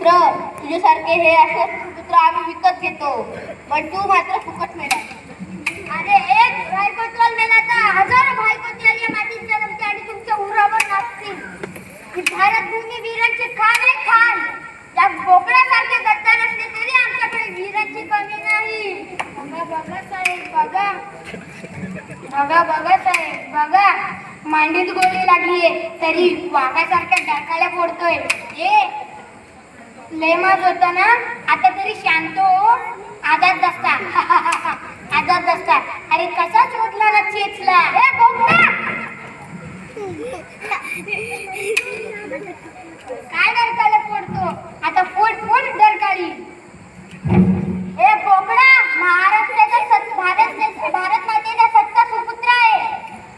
पुत्र, तुझ्यासारखे हे असे पुत्र आम्ही विकत घेतो, पण तू मात्र फुकट मिळाला. अरे एक बायकोत्वाल मेला तर हजारो बायकोत्वाल या मातीत जन्मते आणि तुमच्या उरावर नाचतील. ही भारतभूमी वीरांची खाण आहे, खाण. या बोकडासारखे गद्दार असले तरी आमच्याकडे वीरांची कमी नाही. बघा साहेब, बघा बघा बघा साहेब, बघा मांडीत गोळी लागलीये तरी वाघासारख्या डाकाला फोडतोय. लेमाज होता ना, आता तरी शांत हो. आजाद दसता आजाद दसता. अरे कसा शोधला ना चेचला. हे बोकडा काय डरकाला फोडतो? आता फोड फोड डरकाळी. हे बोकडा महाराष्ट्राचा भारत मातेचा सत्ता सुपुत्र आहे.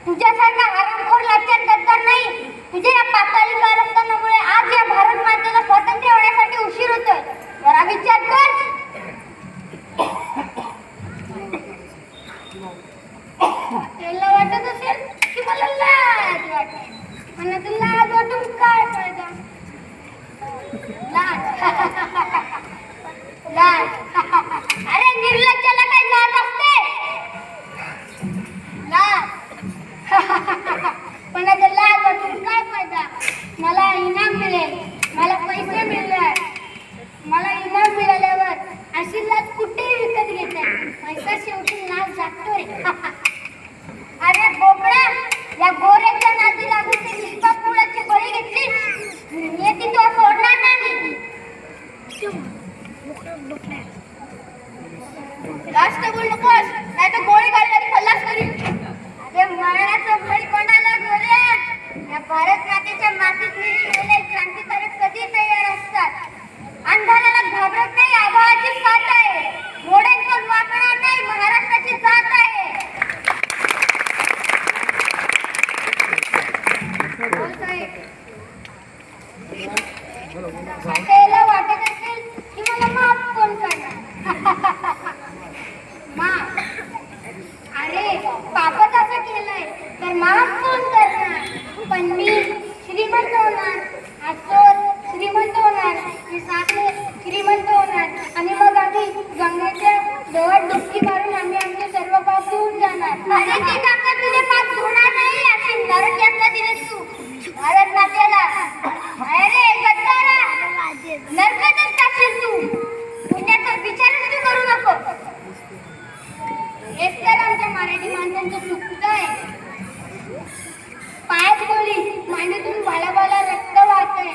तुझ्यासारखा हरामखोर लाचार गद्दार नाही. तुझ्या या पाताळी कारस्थानामुळे आज या भारत मातेला स्वातंत्र्य होण्यासाठी उशीर होतोय. जरा विचार कर. त्याला वाटत असेल की मला लाज वाटते. मला तर लाज वाटून काय फायदा? लाज लाज. अरे निर्लज्जाला काही लाज असते? लाज. पण आता लाज वाटून काय फायदा? मला इनाम मिळेल, मला पैसे मिळणार. मला इनाम मिळाल्यावर अशी लाज कुठेही विकत घेते. पैसा शेवटी लाज जातोय. अरे बोकडा, या गोऱ्याच्या नादी लागून ते निष्पाप बळी घेतली. मी ती तो सोडणार नाही. जास्त बोल नकोस, नाही तर गोळी घालणारी खल्लास करीन. अरे मरणाचं भय कोणाला गोऱ्या? या भारत मातेच्या मातीत मिळालेले क्रांतिकारक कधी तयार असतात. अंधाराला घाबरत नाही. आभाळाची साथ आहे. मोड्यांचं वाकणार नाही. महाराष्ट्राची जात आहे. त्याला वाटत असेल की मला माफ कोण करणार? माफ? अरे पापच असं केलंय तर माफ कोण करणार? पण मी श्रीमंत होणार, आजोर श्रीमंत होणार, हे सासरे श्रीमंत होणार आणि मग आम्ही गंगेच्या डोळ्यात डुबकी मारून आम्ही आमचे सर्व पाप धुवून जाणार. अरे ती गंगा तुझे पाप धुणार नाही. असे नरक यातना दिलेस तू भारत मातेला. अरे गद्दारा, नरकातच टाकशील तू. पुण्याचा विचारच तू करू नको. हेच तर आमच्या मराठी माणसांचं चुकतंय. पायात गोळी, मांडीतून भाला रक्त वाहतंय.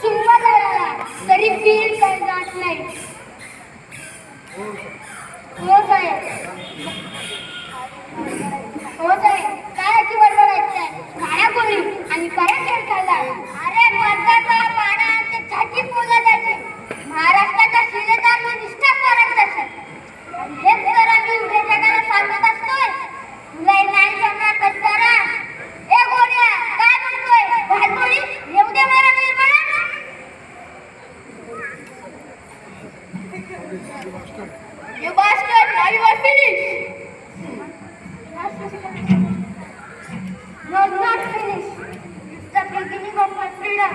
सुंबा झाला तरी फील काय जात नाही. हो साहेब, हो साहेब, काय याची बडबड ऐकताय? काळ्या गोळी आणि काय खेळ खाल्ला? अरे मर्दाचा पाडा आमच्या छातीत बोला जायचे. महाराष्ट्राचा शिलेदार व निष्ठा स्वराज्याचा. हेच तर आम्ही उभ्या जगाला सांगत असतोय. तुला नाही जमणार गद्दारा. ए गोऱ्या, काय म्हणतोय? घालगोळी येऊ दे मला Nirmala. You bastard, now you are finished. No, not finished. It's the beginning of my freedom.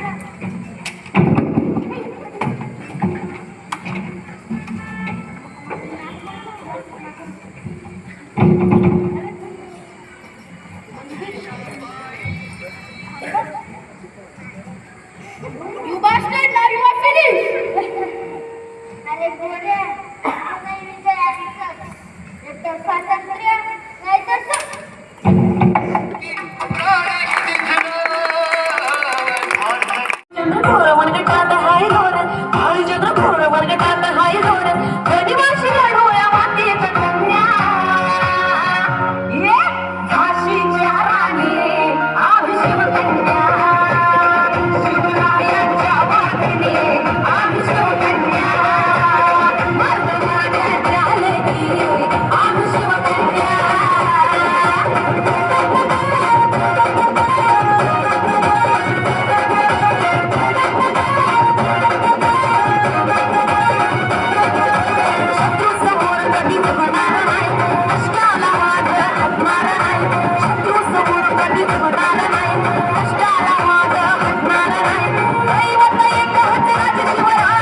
You bastard, now you are finished. अरे गोऱ्या, नाही विचारायचं. एक तर स्वातंत्र्य, नाही तर दैवत एक राजशिवराय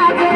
माझे